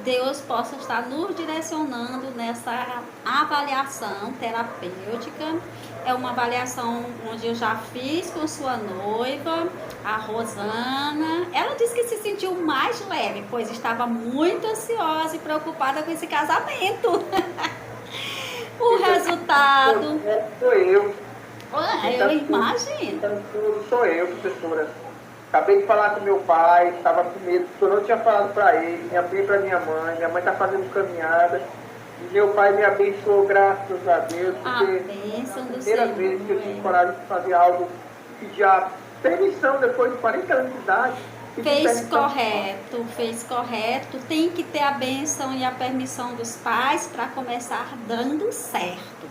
Deus possa estar nos direcionando nessa avaliação terapêutica. É uma avaliação onde eu já fiz com sua noiva, a Rosana. Ela disse que se sentiu mais leve, pois estava muito ansiosa e preocupada com esse casamento. O resultado... Sou eu. Eu imagino. Sou eu, professora. Acabei de falar com meu pai, estava com medo, porque eu não tinha falado para ele, me abri para minha mãe está fazendo caminhada. E meu pai me abençoou, graças a Deus, porque bênção do primeira Senhor, vez que eu tive coragem de fazer algo, pedir a permissão depois de 40 anos de idade. Fez correto. Tem que ter a bênção e a permissão dos pais para começar dando certo.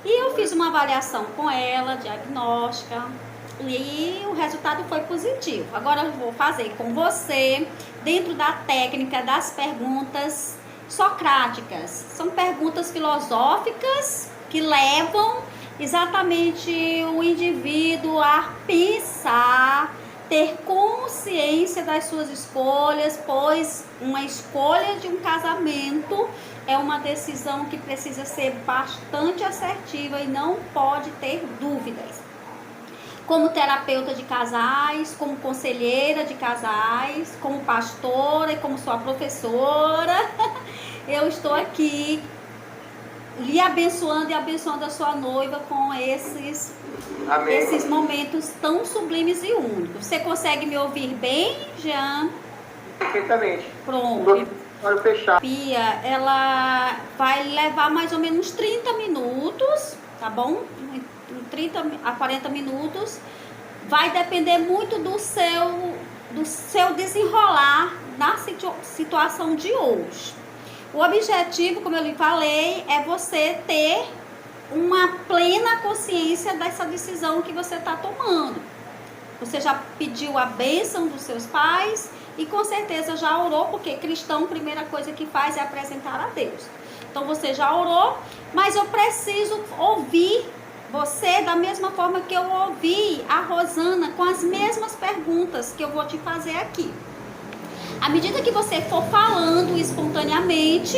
E eu fiz uma avaliação com ela, diagnóstica, e o resultado foi positivo. Agora eu vou fazer com você, dentro da técnica das perguntas socráticas. São perguntas filosóficas que levam exatamente o indivíduo a pensar, ter consciência das suas escolhas, pois uma escolha de um casamento é uma decisão que precisa ser bastante assertiva e não pode ter dúvidas. Como terapeuta de casais, como conselheira de casais, como pastora e como sua professora, eu estou aqui lhe abençoando e abençoando a sua noiva com esses momentos tão sublimes e únicos. Você consegue me ouvir bem, Jean? Perfeitamente. Pronto. Olha fechar. Pia, ela vai levar mais ou menos 30 minutos, tá bom? 30 a 40 minutos. Vai depender muito do seu desenrolar na situação de hoje. O objetivo, como eu lhe falei, é você ter uma plena consciência dessa decisão que você está tomando. Você já pediu a bênção dos seus pais e com certeza já orou, porque cristão, a primeira coisa que faz é apresentar a Deus. Então você já orou, mas eu preciso ouvir você da mesma forma que eu ouvi a Rosana, com as mesmas perguntas que eu vou te fazer aqui. À medida que você for falando espontaneamente,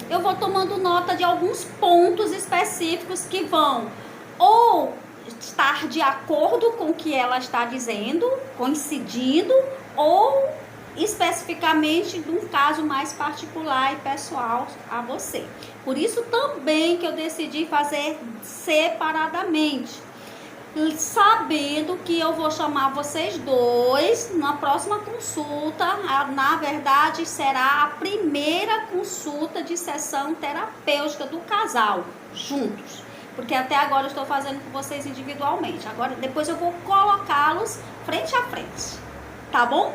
eu vou tomando nota de alguns pontos específicos que vão ou estar de acordo com o que ela está dizendo, coincidindo, ou especificamente de um caso mais particular e pessoal a você. Por isso também que eu decidi fazer separadamente, sabendo que eu vou chamar vocês dois na próxima consulta. Na verdade, será a primeira consulta de sessão terapêutica do casal, juntos. Porque até agora eu estou fazendo com vocês individualmente. Agora, depois eu vou colocá-los frente a frente. Tá bom?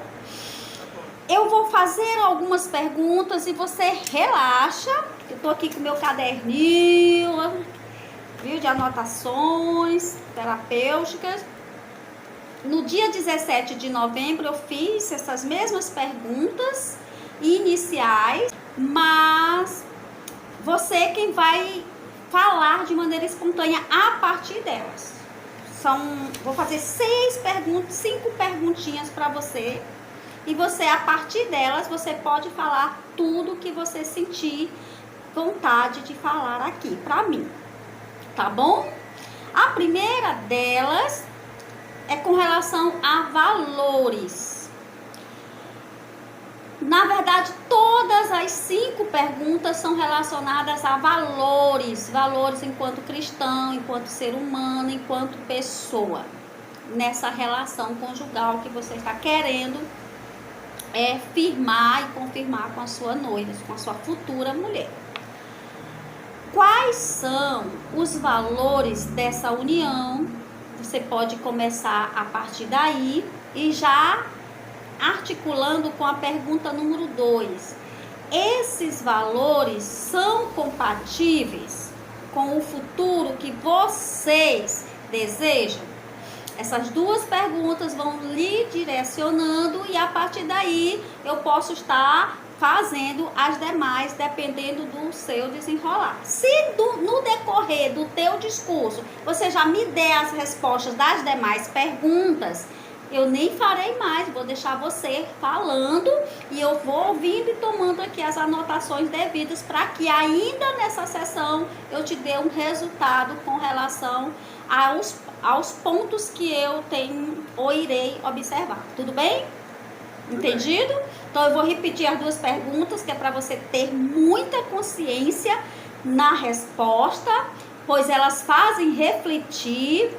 Eu vou fazer algumas perguntas e você relaxa. Eu tô aqui com meu caderninho, viu, de anotações terapêuticas. No dia 17 de novembro eu fiz essas mesmas perguntas iniciais, mas você quem vai falar de maneira espontânea a partir delas. Vou fazer 5 perguntinhas para você. E você, a partir delas, você pode falar tudo que você sentir vontade de falar aqui para mim. Tá bom? A primeira delas é com relação a valores. Na verdade, todas as 5 perguntas são relacionadas a valores. Valores enquanto cristão, enquanto ser humano, enquanto pessoa. Nessa relação conjugal que você está querendo firmar e confirmar com a sua noiva, com a sua futura mulher. Quais são os valores dessa união? Você pode começar a partir daí e já articulando com a pergunta número 2. Esses valores são compatíveis com o futuro que vocês desejam? Essas 2 perguntas vão lhe direcionando e a partir daí eu posso estar fazendo as demais dependendo do seu desenrolar. Se no decorrer do teu discurso você já me der as respostas das demais perguntas, eu nem farei mais, vou deixar você falando e eu vou ouvindo e tomando aqui as anotações devidas para que ainda nessa sessão eu te dê um resultado com relação aos pontos que eu tenho ou irei observar. Tudo bem? Entendido? Então eu vou repetir as duas perguntas, que é para você ter muita consciência na resposta, pois elas fazem refletir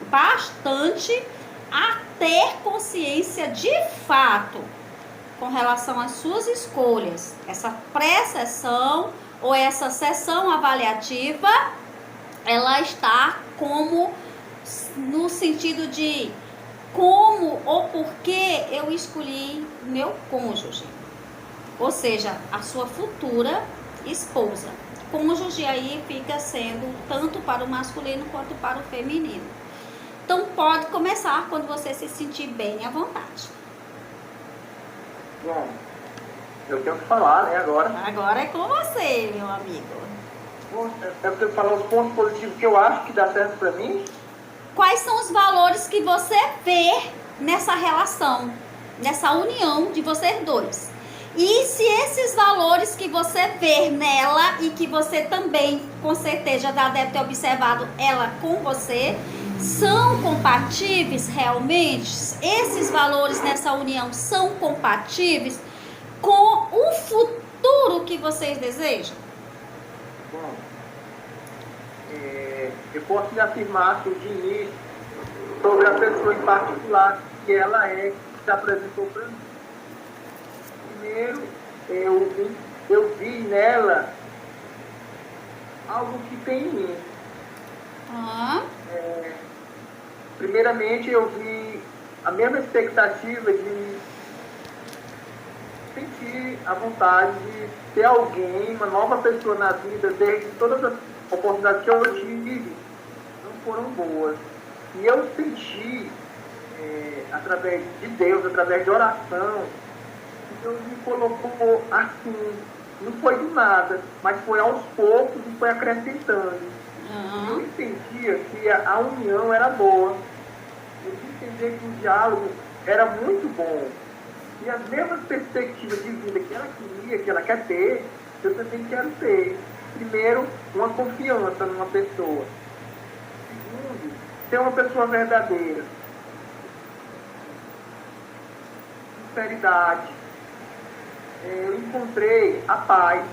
bastante a ter consciência de fato com relação às suas escolhas. Essa pré-sessão ou essa sessão avaliativa, ela está como no sentido de como ou por que eu escolhi meu cônjuge, ou seja, a sua futura esposa. Cônjuge aí fica sendo tanto para o masculino quanto para o feminino. Então pode começar quando você se sentir bem à vontade. Bom, eu tenho que falar, né, agora. Agora é com você, meu amigo. Eu tenho que falar os pontos positivos que eu acho que dá certo pra mim. Quais são os valores que você vê nessa relação, nessa união de vocês dois? E se esses valores que você vê nela e que você também, com certeza, já deve ter observado ela com você, são compatíveis realmente? Esses valores nessa união são compatíveis com o futuro que vocês desejam? Bom, eu posso lhe afirmar que o Diniz, sobre a pessoa em particular, que ela é, que se apresentou para mim. Primeiro, eu vi nela algo que tem em mim. Primeiramente, eu vi a mesma expectativa de sentir a vontade de ter alguém, uma nova pessoa na vida, desde todas as oportunidades que eu tive não foram boas. E eu senti, através de Deus, através de oração, que Deus me colocou assim. Não foi do nada, mas foi aos poucos e foi acrescentando. Eu entendia que a união era boa. Eu entendia que o diálogo era muito bom. E as mesmas perspectivas de vida que ela queria, que ela quer ter, eu também quero ter. Primeiro, uma confiança numa pessoa. Segundo, ser uma pessoa verdadeira. Sinceridade. Eu encontrei a paz.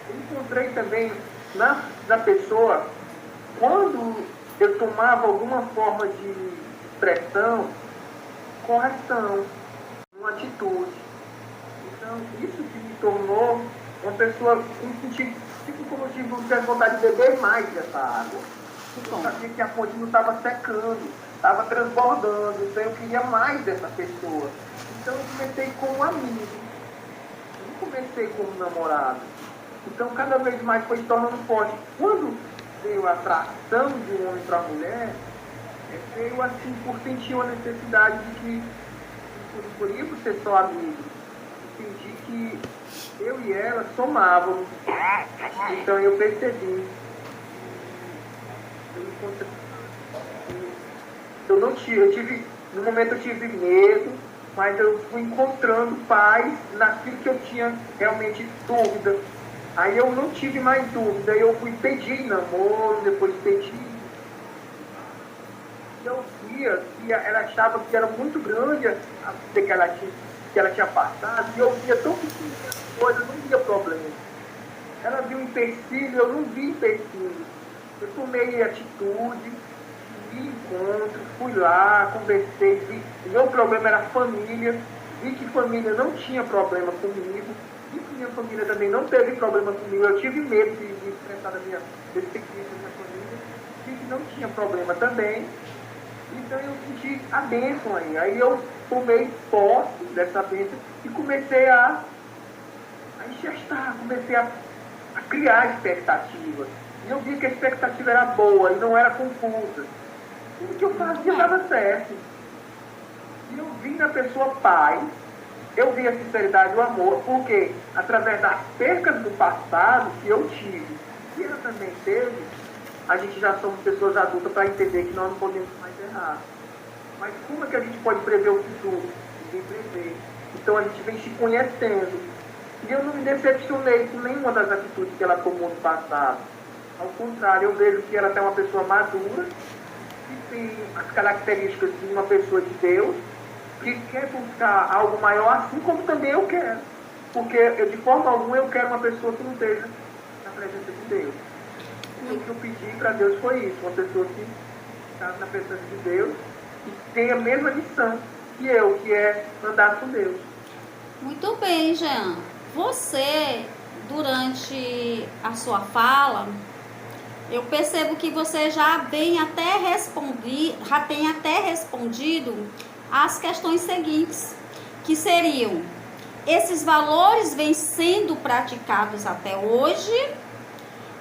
Eu encontrei também na pessoa, quando eu tomava alguma forma de expressão, correção, uma atitude. Então, isso que me tornou uma pessoa me sentir, tipo como se eu tivesse vontade de beber mais dessa água. Eu sabia que a fonte não estava secando, estava transbordando, então eu queria mais dessa pessoa. Então eu comecei como um amigo, eu não comecei como namorado. Então cada vez mais foi se tornando forte. Quando veio a atração de um homem para a mulher, veio assim por sentir uma necessidade de que não podia ser só amigo. Entendi que eu e ela somávamos. Então eu percebi. No momento eu tive medo, mas eu fui encontrando paz naquilo que eu tinha realmente dúvida. Aí eu não tive mais dúvida, eu fui pedir namoro, depois pedi. Eu via que ela achava que era muito grande a vida que ela tinha passado, e eu via tão pequenininha coisa, não via problema. Ela viu empecilho, eu não vi empecilho. Eu tomei atitude, vi encontro, fui lá, conversei, vi. O meu problema era família, vi que família não tinha problema comigo, vi que minha família também não teve problema comigo. Eu tive medo de expressar da minha perspectiva da minha família, vi que não tinha problema também. Então eu senti a bênção aí. Aí eu tomei posse dessa bênção e comecei a enxestar, comecei a criar expectativa. E eu vi que a expectativa era boa e não era confusa. Tudo que eu fazia dava certo. E eu vi na pessoa paz, eu vi a sinceridade e o amor, porque através das percas do passado que eu tive, e ela também teve, a gente já somos pessoas adultas para entender que nós não podemos mais errar. Mas como é que a gente pode prever o futuro? Ninguém prevê. Então a gente vem se conhecendo. E eu não me decepcionei com nenhuma das atitudes que ela tomou no passado. Ao contrário, eu vejo que ela é uma pessoa madura, que tem as características de uma pessoa de Deus, que quer buscar algo maior, assim como também eu quero. Porque de forma alguma eu quero uma pessoa que não esteja na presença de Deus. E o que eu pedi para Deus foi isso, uma pessoa que está na presença de Deus e tem a mesma missão que eu, que é andar com Deus. Muito bem, Jean. Você, durante a sua fala, eu percebo que você já tem até respondido as questões seguintes, que seriam: esses valores vêm sendo praticados até hoje?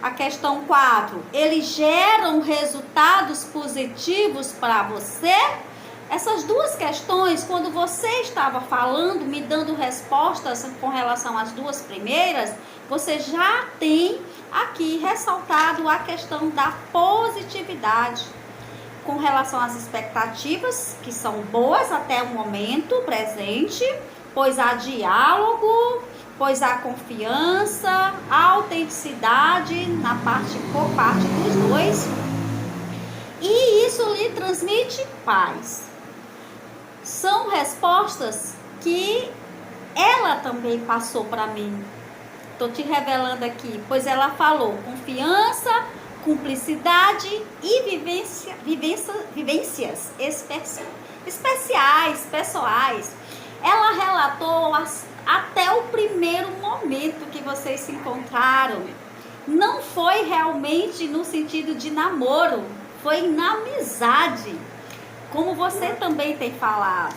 A questão 4, eles geram resultados positivos para você? Essas duas questões, quando você estava falando, me dando respostas com relação às duas primeiras, você já tem aqui ressaltado a questão da positividade com relação às expectativas, que são boas até o momento presente, pois há diálogo, pois há confiança, autenticidade por parte dos dois, e isso lhe transmite paz. São respostas que ela também passou para mim. Estou te revelando aqui, pois ela falou confiança, cumplicidade e vivências especiais, pessoais. Ela relatou até o primeiro momento que vocês se encontraram. Não foi realmente no sentido de namoro, foi na amizade, como você também tem falado.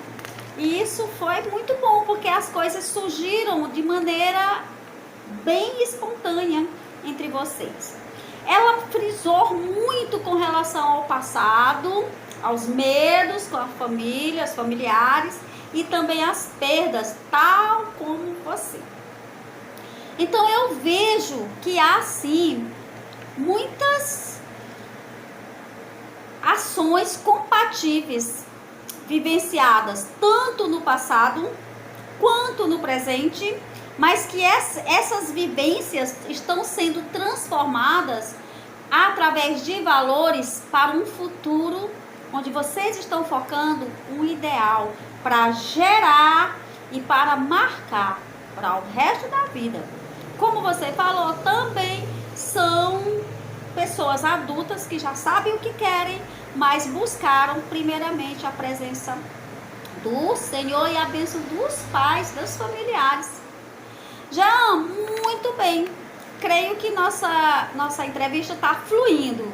E isso foi muito bom, porque as coisas surgiram de maneira bem espontânea entre vocês. Ela frisou muito com relação ao passado, aos medos com a família, os familiares e também as perdas, tal como você. Então eu vejo que há sim muitas ações compatíveis vivenciadas tanto no passado quanto no presente, mas que essas vivências estão sendo transformadas através de valores para um futuro onde vocês estão focando um ideal para gerar e para marcar para o resto da vida. Como você falou, também são pessoas adultas que já sabem o que querem, mas buscaram primeiramente a presença do Senhor e a bênção dos pais, dos familiares. Já muito bem. Creio que nossa entrevista está fluindo.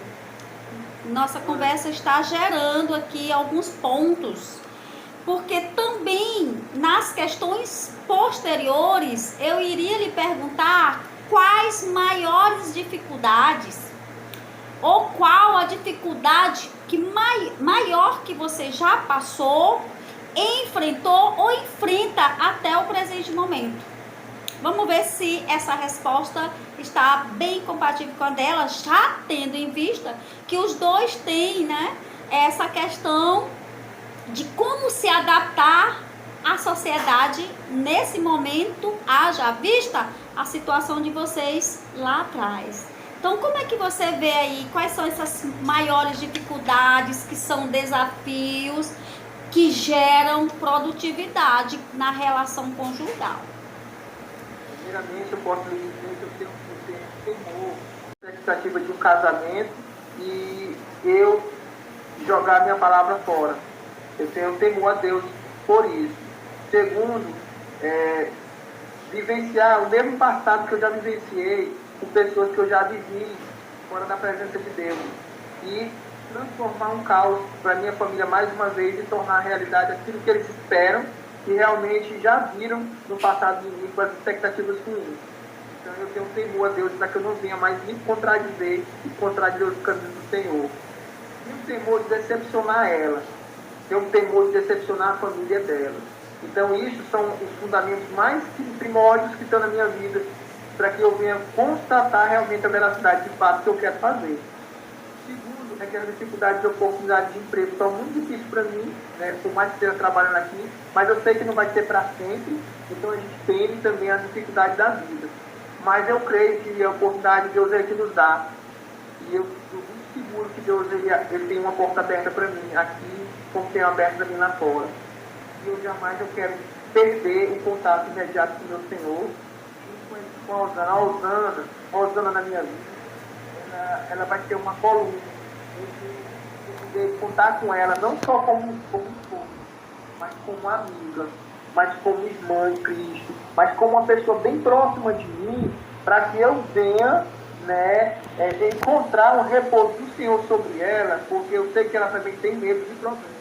Nossa conversa está gerando aqui alguns pontos. Porque também nas questões posteriores eu iria lhe perguntar quais maiores dificuldades ou qual a dificuldade que maior que você já passou, enfrentou ou enfrenta até o presente momento. Vamos ver se essa resposta está bem compatível com a dela, já tendo em vista que os dois têm, né, essa questão de como se adaptar à sociedade nesse momento, haja vista a situação de vocês lá atrás. Então, como é que você vê aí, quais são essas maiores dificuldades, que são desafios, que geram produtividade na relação conjugal? Primeiramente, eu posso lhe dizer que eu tenho temor, expectativa de um casamento e eu jogar minha palavra fora. Eu tenho temor a Deus por isso. Segundo, vivenciar o mesmo passado que eu já vivenciei com pessoas que eu já vivi fora da presença de Deus. E transformar um caos para minha família mais uma vez e tornar realidade aquilo que eles esperam e realmente já viram no passado de mim com as expectativas ruins. Então eu tenho temor a Deus para que eu não venha mais me contradizer e contradizer os caminhos do Senhor. E o temor de decepcionar ela. Tenho temor de decepcionar a família dela. Então isso são os fundamentos mais primórdios que estão na minha vida para que eu venha constatar realmente a veracidade de fato que eu quero fazer. Segundo, né, que as dificuldades de oportunidade de emprego estão muito difíceis para mim, né, por mais que esteja trabalhando aqui, mas eu sei que não vai ser para sempre, então a gente tem também a dificuldade da vida. Mas eu creio que a oportunidade de Deus é que nos dá, e eu estou muito seguro que Deus ele tem uma porta aberta para mim aqui, como tem aberta para mim lá fora. E eu jamais quero perder o contato imediato com o meu Senhor, junto com a Osana na minha vida. Ela vai ter uma coluna. Eu poder contar com ela, não só como esposa, mas como amiga, mas como irmã em Cristo, mas como uma pessoa bem próxima de mim, para que eu venha, né, encontrar um repouso do Senhor sobre ela, porque eu sei que ela também tem medo de problemas.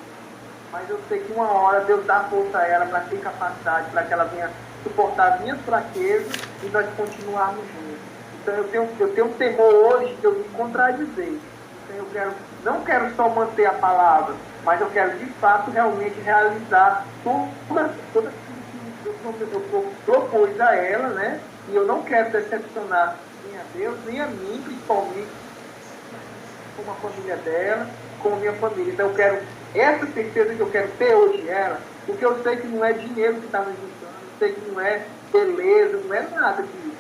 Mas eu sei que uma hora Deus dá força a ela para ter capacidade, para que ela venha suportar as minhas fraquezas e nós continuarmos juntos. Então eu tenho um temor hoje de eu me contradizer. Então não quero só manter a palavra, mas eu quero de fato realmente realizar tudo aquilo que eu propus a ela, né? E eu não quero decepcionar nem a Deus, nem a mim, principalmente, como a família dela, como a minha família. Então eu quero essa certeza que eu quero ter hoje ela, porque eu sei que não é dinheiro que está me juntando, eu sei que não é beleza, não é nada disso.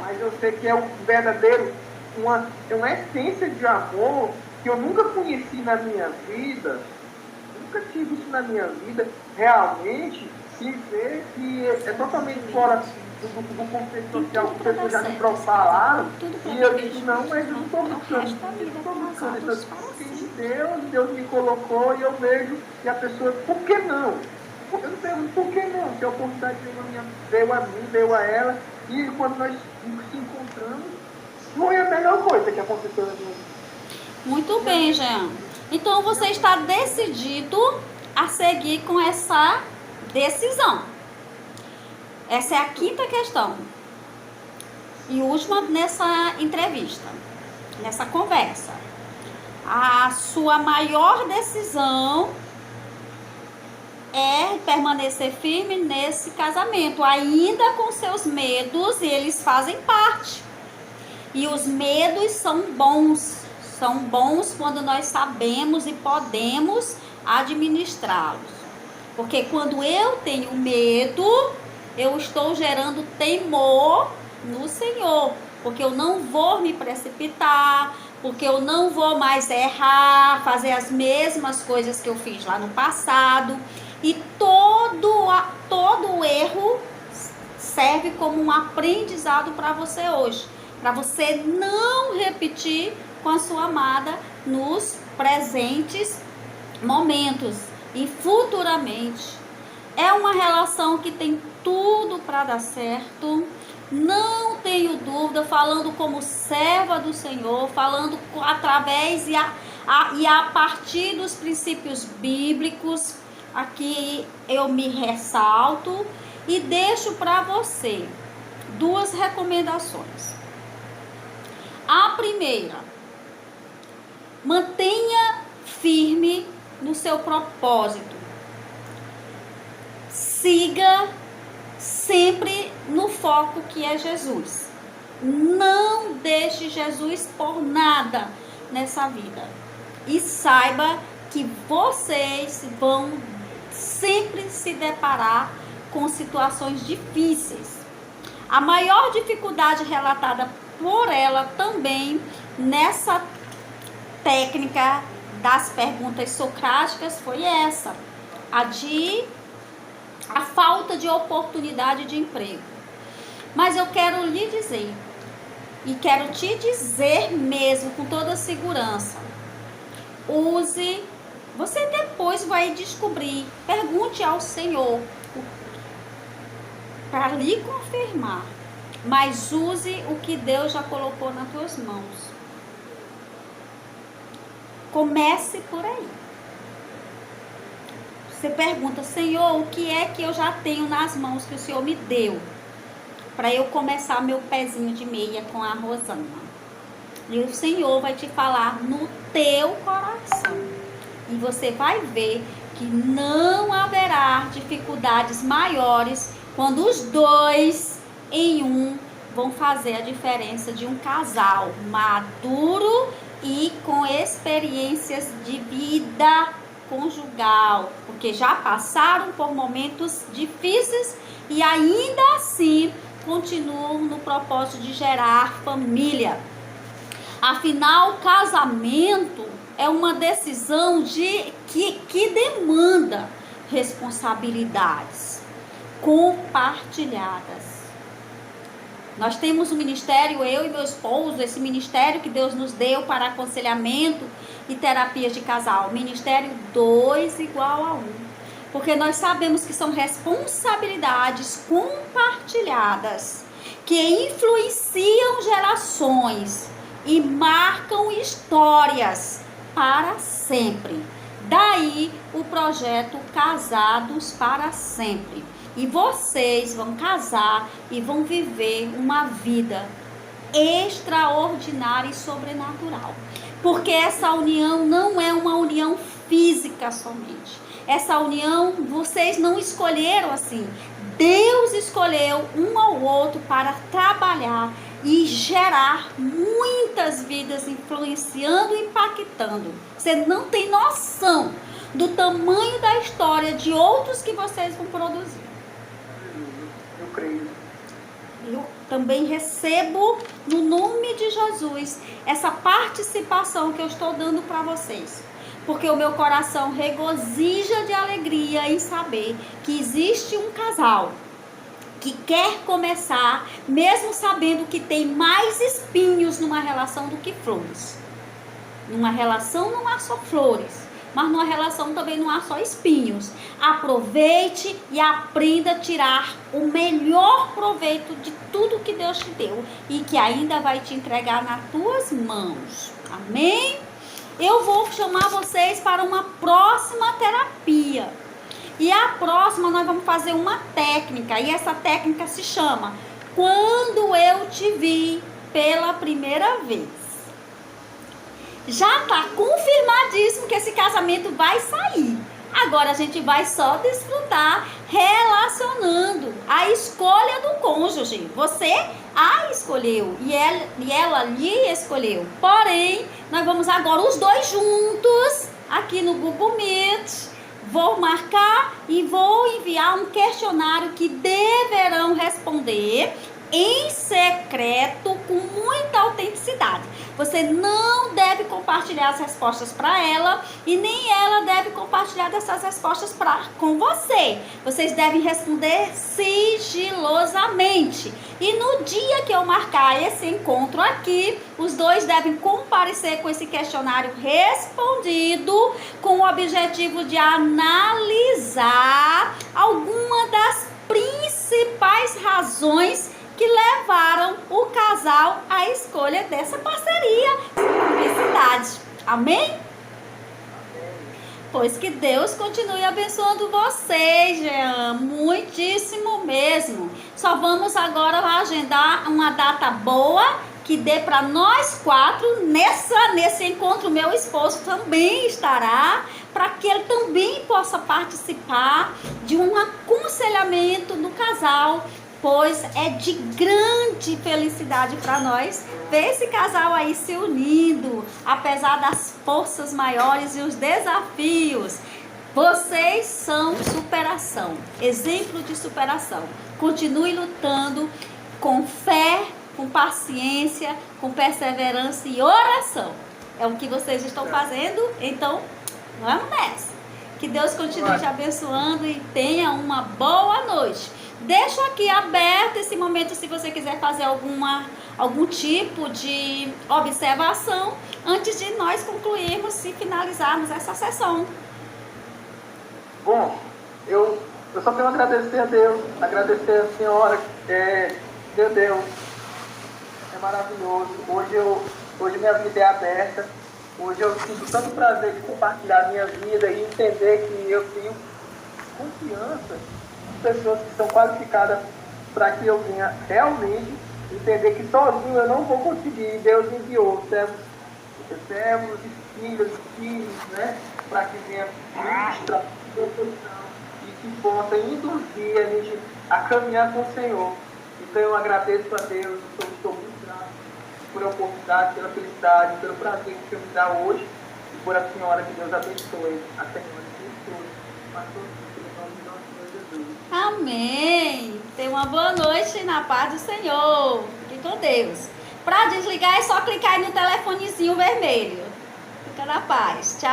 Mas eu sei que é um verdadeiro, uma essência de amor que eu nunca conheci na minha vida, nunca tive isso na minha vida, realmente, se ver que é totalmente fora do contexto social que as pessoas já me falaram, e eu disse, não, mas eu não estou buscando essas coisas. Deus me colocou e eu vejo que a pessoa, por que não? Eu não pergunto por que não, se a oportunidade veio a mim, veio a ela, e quando nós se encontramos, foi a melhor coisa que aconteceu na minha vida. Muito bem, Jean. Então você está decidido a seguir com essa decisão. Essa é a quinta questão. E última nessa entrevista, nessa conversa. A sua maior decisão é permanecer firme nesse casamento, ainda com seus medos, e eles fazem parte. E os medos são bons quando nós sabemos e podemos administrá-los. Porque quando eu tenho medo, eu estou gerando temor no Senhor, porque eu não vou me precipitar, porque eu não vou mais errar, fazer as mesmas coisas que eu fiz lá no passado. E todo erro serve como um aprendizado para você hoje, para você não repetir com a sua amada nos presentes momentos e futuramente. É uma relação que tem tudo para dar certo. Não tenho dúvida, falando como serva do Senhor, falando através e a partir dos princípios bíblicos. Aqui eu me ressalto e deixo para você 2 recomendações. A primeira, mantenha firme no seu propósito. Siga sempre no foco que é Jesus. Não deixe Jesus por nada nessa vida. E saiba que vocês vão sempre se deparar com situações difíceis. A maior dificuldade relatada por ela também nessa técnica das perguntas socráticas foi essa, a falta de oportunidade de emprego. Mas eu quero lhe dizer, e quero te dizer mesmo com toda segurança, você depois vai descobrir, pergunte ao Senhor para lhe confirmar, mas use o que Deus já colocou nas tuas mãos. Comece por aí. Você pergunta, Senhor, o que é que eu já tenho nas mãos que o Senhor me deu para eu começar meu pezinho de meia com a Rosana? E o Senhor vai te falar no teu coração. E você vai ver que não haverá dificuldades maiores quando os dois em um vão fazer a diferença de um casal maduro e com experiências de vida conjugal, porque já passaram por momentos difíceis e ainda assim continuam no propósito de gerar família. Afinal, casamento é uma decisão que demanda responsabilidades compartilhadas. Nós temos um ministério, eu e meu esposo, esse ministério que Deus nos deu para aconselhamento e terapias de casal, ministério 2 igual a 1. Porque nós sabemos que são responsabilidades compartilhadas que influenciam gerações e marcam histórias para sempre. Daí o projeto Casados para Sempre. E vocês vão casar e vão viver uma vida extraordinária e sobrenatural. Porque essa união não é uma união física somente. Essa união vocês não escolheram assim. Deus escolheu um ao outro para trabalhar e gerar muitas vidas, influenciando e impactando. Você não tem noção do tamanho da história de outros que vocês vão produzir. Eu creio. Eu também recebo, no nome de Jesus, essa participação que eu estou dando para vocês. Porque o meu coração regozija de alegria em saber que existe um casal que quer começar, mesmo sabendo que tem mais espinhos numa relação do que flores. Numa relação não há só flores, mas numa relação também não há só espinhos. Aproveite e aprenda a tirar o melhor proveito de tudo que Deus te deu e que ainda vai te entregar nas tuas mãos. Amém? Eu vou chamar vocês para uma próxima terapia. E a próxima nós vamos fazer uma técnica. E essa técnica se chama Quando Eu Te Vi Pela Primeira Vez. Já está confirmadíssimo que esse casamento vai sair. Agora a gente vai só desfrutar relacionando a escolha do cônjuge. Você a escolheu e ela lhe escolheu. Porém, nós vamos agora os dois juntos aqui no Google Meet. Vou marcar e vou enviar um questionário que deverão responder em secreto, com muita autenticidade. Você não deve compartilhar as respostas para ela e nem ela deve compartilhar dessas respostas com você. Vocês devem responder sigilosamente. E no dia que eu marcar esse encontro aqui, os dois devem comparecer com esse questionário respondido, com o objetivo de analisar alguma das principais razões que levaram o casal à escolha dessa parceria, publicidade. Amém? Pois que Deus continue abençoando vocês, Jean, muitíssimo mesmo. Só vamos agora agendar uma data boa que dê para nós quatro. Nesse encontro, meu esposo também estará, para que ele também possa participar de um aconselhamento do casal, pois é de grande felicidade para nós ver esse casal aí se unindo, apesar das forças maiores e os desafios. Vocês são superação, exemplo de superação. Continue lutando com fé, com paciência, com perseverança e oração. É o que vocês estão fazendo, então vamos nessa. Que Deus continue te abençoando e tenha uma boa noite. Deixo aqui aberto esse momento se você quiser fazer algum tipo de observação antes de nós concluirmos e finalizarmos essa sessão. Bom, eu só tenho a agradecer a Deus, agradecer a senhora, meu Deus, é maravilhoso. Hoje minha vida é aberta, hoje eu sinto tanto prazer de compartilhar minha vida e entender que eu tenho confiança em pessoas que são qualificadas para que eu venha realmente entender que sozinho eu não vou conseguir. Deus enviou servos e filhos, né, para que venha ministrar e que possa induzir a gente a caminhar com o Senhor. Então eu agradeço a Deus, estou muito grato por a oportunidade, pela felicidade, pelo prazer que o Senhor me dá hoje e por a senhora, que Deus abençoe. A senhora que todos, pastor, em nome do nosso Senhor Jesus. Amém. Tenha uma boa noite na paz do Senhor. Fique com Deus. Para desligar é só clicar aí no telefonezinho vermelho. Fica na paz. Tchau.